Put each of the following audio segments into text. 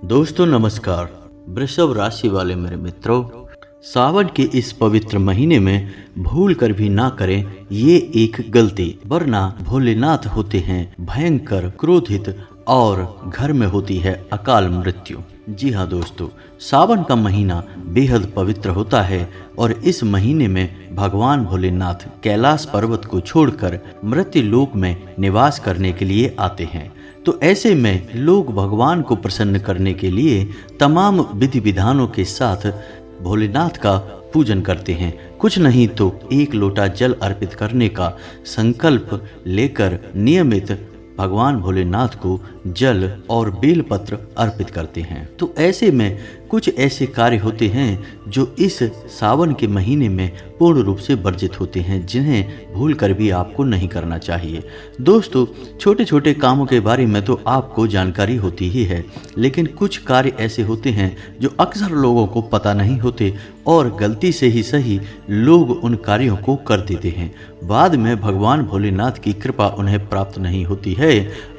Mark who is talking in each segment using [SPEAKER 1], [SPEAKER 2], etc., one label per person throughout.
[SPEAKER 1] दोस्तों नमस्कार। वृषभ राशि वाले मेरे मित्रों, सावन के इस पवित्र महीने में भूल कर भी ना करें ये एक गलती, वरना भोलेनाथ होते हैं भयंकर क्रोधित और घर में होती है अकाल मृत्यु। जी हाँ दोस्तों, सावन का महीना बेहद पवित्र होता है और इस महीने में भगवान भोलेनाथ कैलाश पर्वत को छोड़कर मृत्यु लोक में निवास करने के लिए आते हैं। तो ऐसे में लोग भगवान को प्रसन्न करने के लिए तमाम विधि विधानों के साथ भोलेनाथ का पूजन करते हैं। कुछ नहीं तो 1 लोटा जल अर्पित करने का संकल्प लेकर नियमित भगवान भोलेनाथ को जल और बेलपत्र अर्पित करते हैं। तो ऐसे में कुछ ऐसे कार्य होते हैं जो इस सावन के महीने में पूर्ण रूप से वर्जित होते हैं, जिन्हें भूल कर भी आपको नहीं करना चाहिए। दोस्तों, छोटे छोटे कामों के बारे में तो आपको जानकारी होती ही है, लेकिन कुछ कार्य ऐसे होते हैं जो अक्सर लोगों को पता नहीं होते और गलती से ही सही लोग उन कार्यों को कर देते हैं। बाद में भगवान भोलेनाथ की कृपा उन्हें प्राप्त नहीं होती है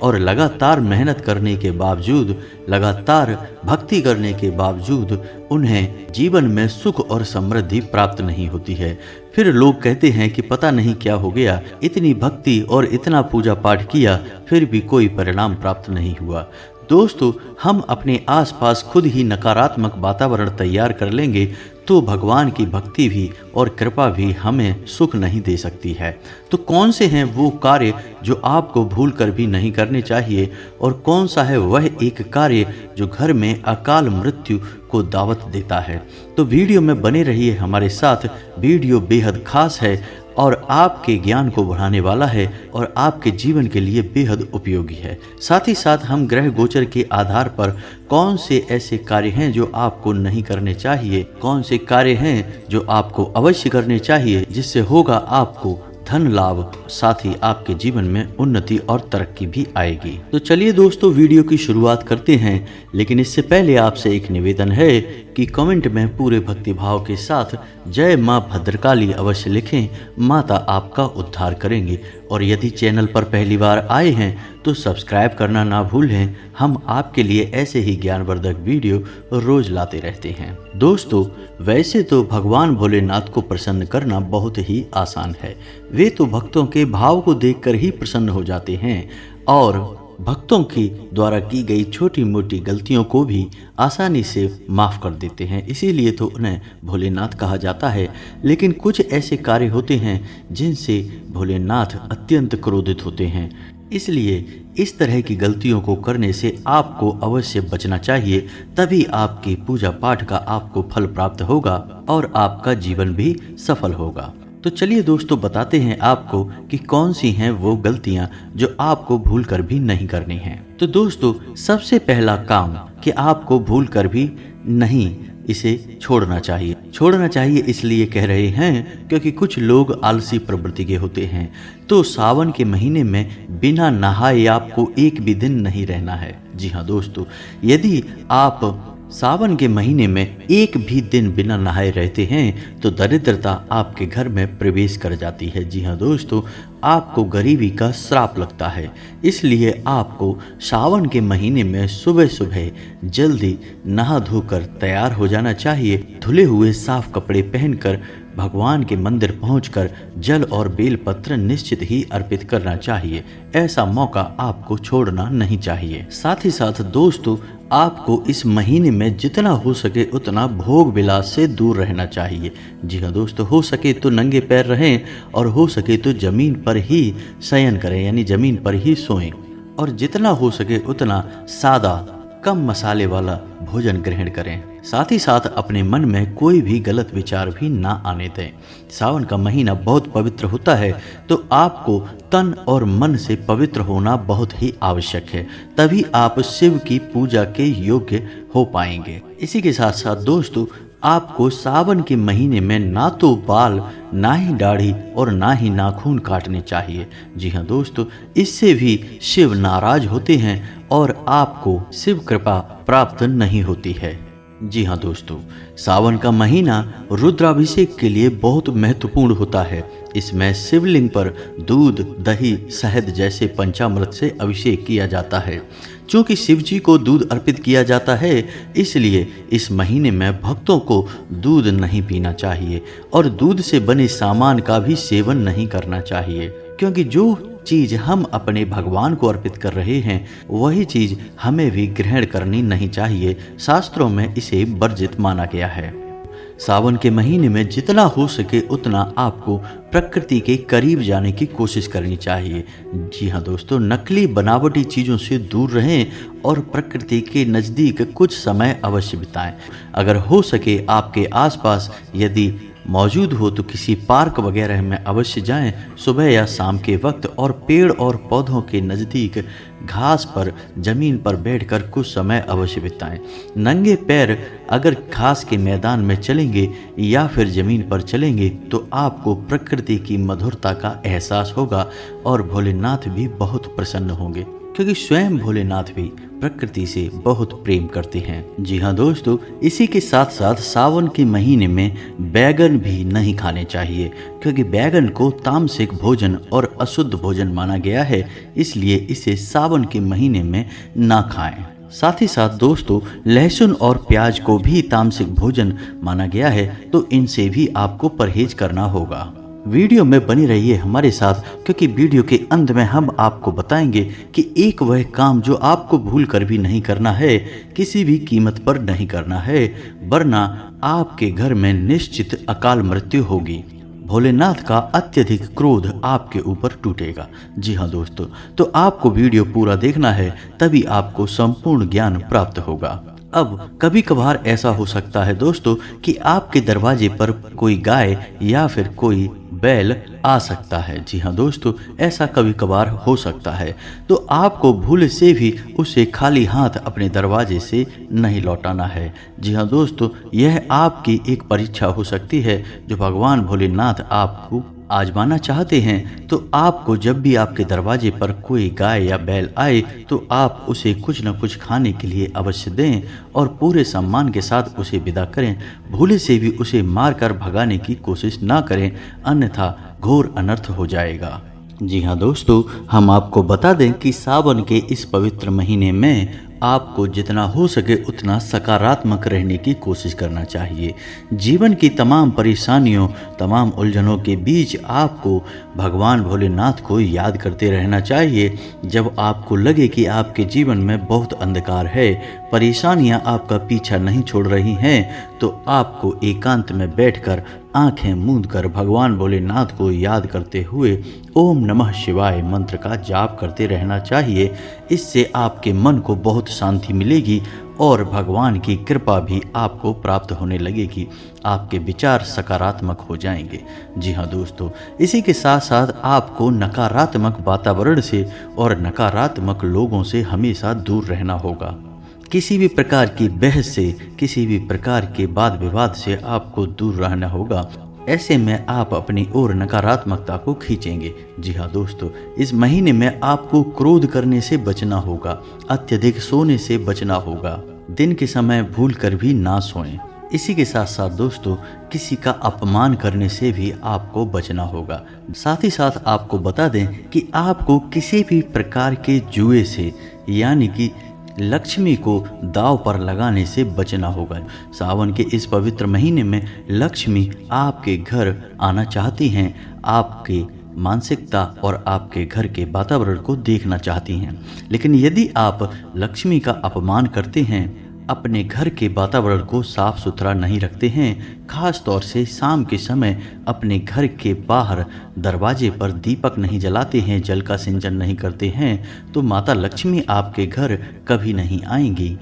[SPEAKER 1] और लगातार मेहनत करने के बावजूद, लगातार भक्ति करने के बावजूद उन्हें जीवन में सुख और समृद्धि प्राप्त नहीं होती है। फिर लोग कहते हैं कि पता नहीं क्या हो गया, इतनी भक्ति और इतना पूजा पाठ किया फिर भी कोई परिणाम प्राप्त नहीं हुआ। दोस्तों, हम अपने आसपास खुद ही नकारात्मक वातावरण तैयार कर लेंगे तो भगवान की भक्ति भी और कृपा भी हमें सुख नहीं दे सकती है। तो कौन से हैं वो कार्य जो आपको भूल कर भी नहीं करने चाहिए और कौन सा है वह एक कार्य जो घर में अकाल मृत्यु को दावत देता है? तो वीडियो में बने रहिए हमारे साथ। वीडियो बेहद खास है और आपके ज्ञान को बढ़ाने वाला है और आपके जीवन के लिए बेहद उपयोगी है। साथ ही साथ हम ग्रह गोचर के आधार पर कौन से ऐसे कार्य हैं जो आपको नहीं करने चाहिए, कौन से कार्य हैं जो आपको अवश्य करने चाहिए, जिससे होगा आपको धन लाभ, साथ ही आपके जीवन में उन्नति और तरक्की भी आएगी। तो चलिए दोस्तों, वीडियो की शुरुआत करते हैं, लेकिन इससे पहले आपसे एक निवेदन है कि कमेंट में पूरे भक्तिभाव के साथ जय मां भद्रकाली अवश्य लिखें। माता आपका उद्धार करेंगे। और यदि चैनल पर पहली बार आए हैं तो सब्सक्राइब करना ना भूलें। हम आपके लिए ऐसे ही ज्ञानवर्धक वीडियो रोज लाते रहते हैं। दोस्तों, वैसे तो भगवान भोलेनाथ को प्रसन्न करना बहुत ही आसान है। वे तो भक्तों के भाव को देखकर ही प्रसन्न हो जाते हैं और भक्तों की द्वारा की गई छोटी मोटी गलतियों को भी आसानी से माफ़ कर देते हैं, इसीलिए तो उन्हें भोलेनाथ कहा जाता है। लेकिन कुछ ऐसे कार्य होते हैं जिनसे भोलेनाथ अत्यंत क्रोधित होते हैं, इसलिए इस तरह की गलतियों को करने से आपको अवश्य बचना चाहिए। तभी आपकी पूजा पाठ का आपको फल प्राप्त होगा और आपका जीवन भी सफल होगा। तो चलिए दोस्तों, बताते हैं आपको कि कौन सी हैं वो गलतियां जो आपको भूल कर भी नहीं करनी हैं। तो दोस्तों, सबसे पहला काम कि आपको भूल कर भी नहीं इसे छोड़ना चाहिए इसलिए कह रहे हैं क्योंकि कुछ लोग आलसी प्रवृत्ति के होते हैं। तो सावन के महीने में बिना नहाए आपको एक भी दिन नहीं रहना है। जी हाँ दोस्तों, यदि आप सावन के महीने में एक भी दिन बिना नहाए रहते हैं तो दरिद्रता आपके घर में प्रवेश कर जाती है। जी हाँ दोस्तों, आपको गरीबी का श्राप लगता है। इसलिए आपको सावन के महीने में सुबह सुबह जल्दी नहा धोकर तैयार हो जाना चाहिए। धुले हुए साफ कपड़े पहनकर भगवान के मंदिर पहुंचकर जल और बेलपत्र निश्चित ही अर्पित करना चाहिए। ऐसा मौका आपको छोड़ना नहीं चाहिए। साथ ही साथ दोस्तों, आपको इस महीने में जितना हो सके उतना भोग विलास से दूर रहना चाहिए। जी हाँ दोस्तों, हो सके तो नंगे पैर रहें और हो सके तो जमीन पर ही शयन करें, यानी जमीन पर ही सोएं और जितना हो सके उतना सादा कम मसाले वाला भोजन ग्रहण करें। साथ ही साथ अपने मन में कोई भी गलत विचार भी ना आने दें। सावन का महीना बहुत पवित्र होता है, तो आपको तन और मन से पवित्र होना बहुत ही आवश्यक है, तभी आप शिव की पूजा के योग्य हो पाएंगे। इसी के साथ साथ दोस्तों, आपको सावन के महीने में ना तो बाल, ना ही दाढ़ी और ना ही नाखून काटने चाहिए। जी हाँ दोस्तों, इससे भी शिव नाराज होते हैं और आपको शिव कृपा प्राप्त नहीं होती है। जी हाँ दोस्तों, सावन का महीना रुद्राभिषेक के लिए बहुत महत्वपूर्ण होता है। इसमें शिवलिंग पर दूध, दही, शहद जैसे पंचामृत से अभिषेक किया जाता है। चूँकि शिव जी को दूध अर्पित किया जाता है, इसलिए इस महीने में भक्तों को दूध नहीं पीना चाहिए और दूध से बने सामान का भी सेवन नहीं करना चाहिए, क्योंकि जो चीज हम अपने भगवान को अर्पित कर रहे हैं वही चीज हमें भी ग्रहण करनी नहीं चाहिए। शास्त्रों में इसे वर्जित माना गया है। सावन के महीने में जितना हो सके उतना आपको प्रकृति के करीब जाने की कोशिश करनी चाहिए। जी हाँ दोस्तों, नकली बनावटी चीज़ों से दूर रहें और प्रकृति के नज़दीक कुछ समय अवश्य बिताएं। अगर हो सके आपके आसपास यदि मौजूद हो तो किसी पार्क वगैरह में अवश्य जाएं, सुबह या शाम के वक्त, और पेड़ और पौधों के नज़दीक घास पर ज़मीन पर बैठकर कुछ समय अवश्य बिताएं। नंगे पैर अगर घास के मैदान में चलेंगे या फिर ज़मीन पर चलेंगे तो आपको प्रकृति की मधुरता का एहसास होगा और भोलेनाथ भी बहुत प्रसन्न होंगे, क्योंकि स्वयं भोलेनाथ भी प्रकृति से बहुत प्रेम करते हैं। जी हाँ दोस्तों, इसी के साथ साथ सावन के महीने में बैगन भी नहीं खाने चाहिए, क्योंकि बैगन को तामसिक भोजन और अशुद्ध भोजन माना गया है, इसलिए इसे सावन के महीने में ना खाएं। साथ ही साथ दोस्तों, लहसुन और प्याज को भी तामसिक भोजन माना गया है, तो इनसे भी आपको परहेज करना होगा। वीडियो में बनी रहिए हमारे साथ, क्योंकि वीडियो के अंत में हम आपको बताएंगे कि एक वह काम जो आपको भूल कर भी नहीं करना है, किसी भी कीमत पर नहीं करना है, वरना आपके घर में निश्चित अकाल मृत्यु होगी। भोलेनाथ का अत्यधिक क्रोध आपके ऊपर टूटेगा। जी हाँ दोस्तों, तो आपको वीडियो पूरा देखना है, तभी आपको संपूर्ण ज्ञान प्राप्त होगा। अब कभी कभार ऐसा हो सकता है दोस्तों कि आपके दरवाजे पर कोई गाय या फिर कोई बैल आ सकता है। जी हाँ दोस्तों, ऐसा कभी कभार हो सकता है, तो आपको भूल से भी उसे खाली हाथ अपने दरवाजे से नहीं लौटाना है। जी हाँ दोस्तों, यह आपकी एक परीक्षा हो सकती है जो भगवान भोलेनाथ आपको आजमाना चाहते हैं। तो आपको जब भी आपके दरवाजे पर कोई गाय या बैल आए तो आप उसे कुछ न कुछ खाने के लिए अवश्य दें और पूरे सम्मान के साथ उसे विदा करें। भूले से भी उसे मारकर भगाने की कोशिश ना करें, अन्यथा घोर अनर्थ हो जाएगा। जी हाँ दोस्तों, हम आपको बता दें कि सावन के इस पवित्र महीने में आपको जितना हो सके उतना सकारात्मक रहने की कोशिश करना चाहिए। जीवन की तमाम परेशानियों, तमाम उलझनों के बीच आपको भगवान भोलेनाथ को याद करते रहना चाहिए। जब आपको लगे कि आपके जीवन में बहुत अंधकार है, परेशानियां आपका पीछा नहीं छोड़ रही हैं, तो आपको एकांत में बैठकर आंखें मूंद कर भगवान भोलेनाथ को याद करते हुए ओम नमः शिवाय मंत्र का जाप करते रहना चाहिए। इससे आपके मन को बहुत शांति मिलेगी और भगवान की कृपा भी आपको प्राप्त होने लगेगी। आपके विचार सकारात्मक हो जाएंगे। जी हाँ दोस्तों, इसी के साथ साथ आपको नकारात्मक वातावरण से और नकारात्मक लोगों से हमेशा दूर रहना होगा। किसी भी प्रकार की बहस से, किसी भी प्रकार के वाद विवाद से आपको दूर रहना होगा। ऐसे में आप अपनी ओर नकारात्मकता को खींचेंगे। जी हाँ दोस्तों, इस महीने में आपको क्रोध करने से बचना होगा, अत्यधिक सोने से बचना होगा, दिन के समय भूल कर भी ना सोएं। इसी के साथ साथ दोस्तों, किसी का अपमान करने से भी आपको बचना होगा। साथ ही साथ आपको बता दें कि आपको किसी भी प्रकार के जुए से, यानी कि लक्ष्मी को दाव पर लगाने से बचना होगा। सावन के इस पवित्र महीने में लक्ष्मी आपके घर आना चाहती हैं, आपके मानसिकता और आपके घर के वातावरण को देखना चाहती हैं। लेकिन यदि आप लक्ष्मी का अपमान करते हैं, अपने घर के वातावरण को साफ सुथरा नहीं रखते हैं, खास तौर से शाम के समय अपने घर के बाहर दरवाजे पर दीपक नहीं जलाते हैं, जल का सिंचन नहीं करते हैं, तो माता लक्ष्मी आपके घर कभी नहीं आएंगी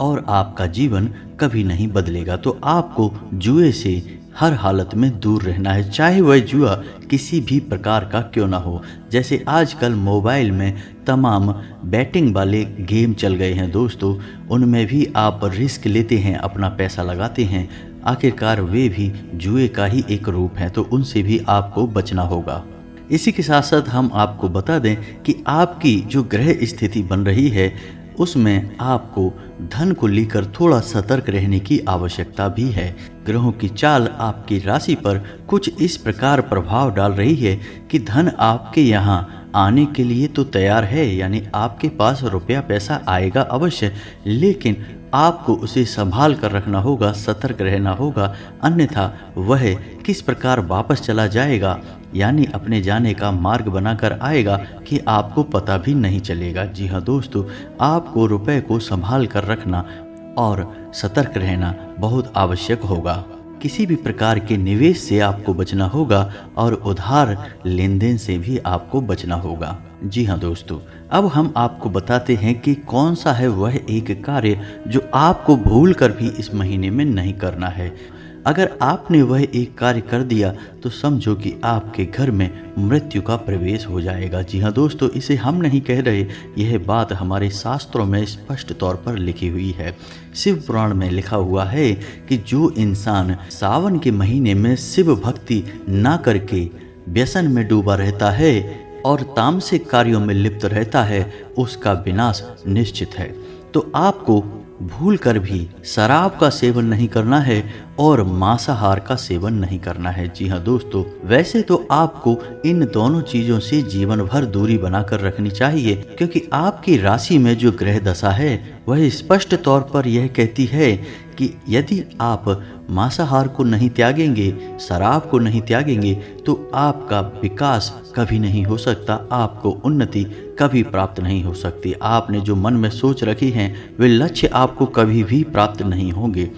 [SPEAKER 1] और आपका जीवन कभी नहीं बदलेगा। तो आपको जुए से हर हालत में दूर रहना है, चाहे वह जुआ किसी भी प्रकार का क्यों ना हो। जैसे आजकल मोबाइल में तमाम बैटिंग वाले गेम चल गए हैं दोस्तों, उनमें भी आप रिस्क लेते हैं, अपना पैसा लगाते हैं, आखिरकार वे भी जुए का ही एक रूप है, तो उनसे भी आपको बचना होगा। इसी के साथ साथ हम आपको बता दें कि आपकी जो ग्रह स्थिति बन रही है उसमें आपको धन को लेकर थोड़ा सतर्क रहने की आवश्यकता भी है। ग्रहों की चाल आपकी राशि पर कुछ इस प्रकार प्रभाव डाल रही है कि धन आपके यहाँ आने के लिए तो तैयार है, यानी आपके पास रुपया पैसा आएगा अवश्य, लेकिन आपको उसे संभाल कर रखना होगा, सतर्क रहना होगा, अन्यथा वह किस प्रकार वापस चला जाएगा, यानी अपने जाने का मार्ग बनाकर आएगा कि आपको पता भी नहीं चलेगा। जी हाँ दोस्तों, आपको रुपए को संभाल कर रखना और सतर्क रहना बहुत आवश्यक होगा। किसी भी प्रकार के निवेश से आपको बचना होगा और उधार लेन देन से भी आपको बचना होगा। जी हाँ दोस्तों, अब हम आपको बताते हैं कि कौन सा है वह एक कार्य जो आपको भूल कर भी इस महीने में नहीं करना है। अगर आपने वह एक कार्य कर दिया तो समझो कि आपके घर में मृत्यु का प्रवेश हो जाएगा। जी हाँ दोस्तों, इसे हम नहीं कह रहे, यह बात हमारे शास्त्रों में स्पष्ट तौर पर लिखी हुई है। शिव पुराण में लिखा हुआ है कि जो इंसान सावन के महीने में शिव भक्ति ना करके व्यसन में डूबा रहता है और तामसिक कार्यों में लिप्त रहता है, उसका विनाश निश्चित है। तो आपको भूल कर भी शराब का सेवन नहीं करना है और मांसाहार का सेवन नहीं करना है। जी हाँ दोस्तों, वैसे तो आपको इन दोनों चीजों से जीवन भर दूरी बनाकर रखनी चाहिए, क्योंकि आपकी राशि में जो ग्रह दशा है वह स्पष्ट तौर पर यह कहती है कि यदि आप मांसाहार को नहीं त्यागेंगे, शराब को नहीं त्यागेंगे, तो आपका विकास कभी नहीं हो सकता, आपको उन्नति कभी प्राप्त नहीं हो सकती। आपने जो मन में सोच रखी हैं वे लक्ष्य आपको कभी भी प्राप्त नहीं होंगे।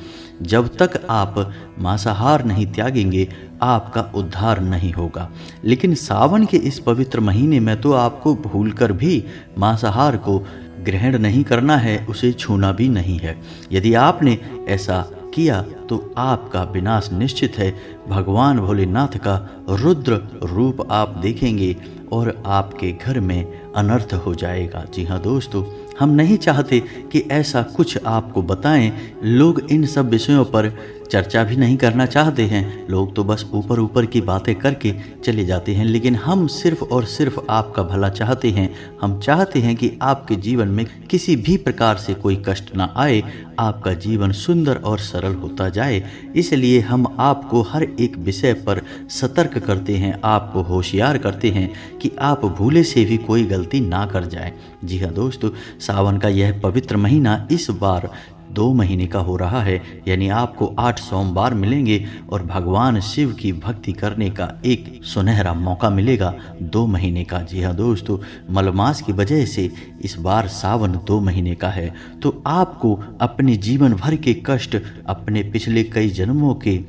[SPEAKER 1] जब तक आप मांसाहार नहीं त्यागेंगे आपका उद्धार नहीं होगा। लेकिन सावन के इस पवित्र महीने में तो आपको भूलकर भी मांसाहार को ग्रहण नहीं करना है, उसे छूना भी नहीं है। यदि आपने ऐसा किया तो आपका विनाश निश्चित है। भगवान भोलेनाथ का रुद्र रूप आप देखेंगे और आपके घर में अनर्थ हो जाएगा। जी हाँ दोस्तों, हम नहीं चाहते कि ऐसा कुछ आपको बताएं। लोग इन सब विषयों पर चर्चा भी नहीं करना चाहते हैं, लोग तो बस ऊपर ऊपर की बातें करके चले जाते हैं। लेकिन हम सिर्फ और सिर्फ आपका भला चाहते हैं। हम चाहते हैं कि आपके जीवन में किसी भी प्रकार से कोई कष्ट ना आए, आपका जीवन सुंदर और सरल होता जाए। इसलिए हम आपको हर एक विषय पर सतर्क करते हैं, आपको होशियार करते हैं कि आप भूले से भी कोई गलती ना कर जाए। जी हाँ दोस्तों, सावन का यह पवित्र महीना इस बार 2 महीने का हो रहा है, यानी आपको 8 सोमवार मिलेंगे और भगवान शिव की भक्ति करने का एक सुनहरा मौका मिलेगा 2 महीने का। जी हाँ दोस्तों, मलमास की वजह से इस बार सावन 2 महीने का है, तो आपको अपने जीवन भर के कष्ट, अपने पिछले कई जन्मों के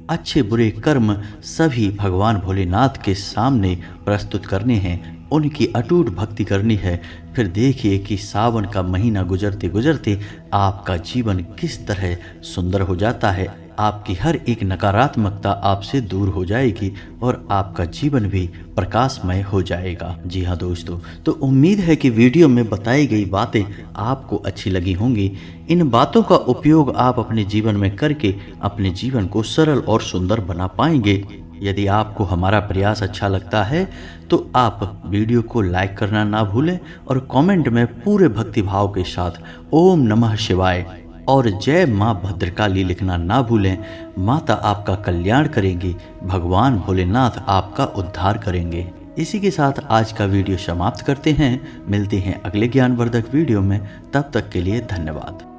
[SPEAKER 1] अच्छे बुरे कर्म सभी भगवान भोलेनाथ के सामने प्रस्तुत करने हैं, उनकी अटूट भक्ति करनी है। फिर देखिए कि सावन का महीना गुजरते गुजरते आपका जीवन किस तरह सुंदर हो जाता है। आपकी हर एक नकारात्मकता आपसे दूर हो जाएगी और आपका जीवन भी प्रकाशमय हो जाएगा। जी हाँ दोस्तों, तो उम्मीद है कि वीडियो में बताई गई बातें आपको अच्छी लगी होंगी। इन बातों का उपयोग आप अपने जीवन में करके अपने जीवन को सरल और सुंदर बना पाएंगे। यदि आपको हमारा प्रयास अच्छा लगता है तो आप वीडियो को लाइक करना ना भूलें और कमेंट में पूरे भक्तिभाव के साथ ओम नमः शिवाय और जय माँ भद्रकाली लिखना ना भूलें। माता आपका कल्याण करेंगी, भगवान भोलेनाथ आपका उद्धार करेंगे। इसी के साथ आज का वीडियो समाप्त करते हैं। मिलते हैं अगले ज्ञानवर्धक वीडियो में, तब तक के लिए धन्यवाद।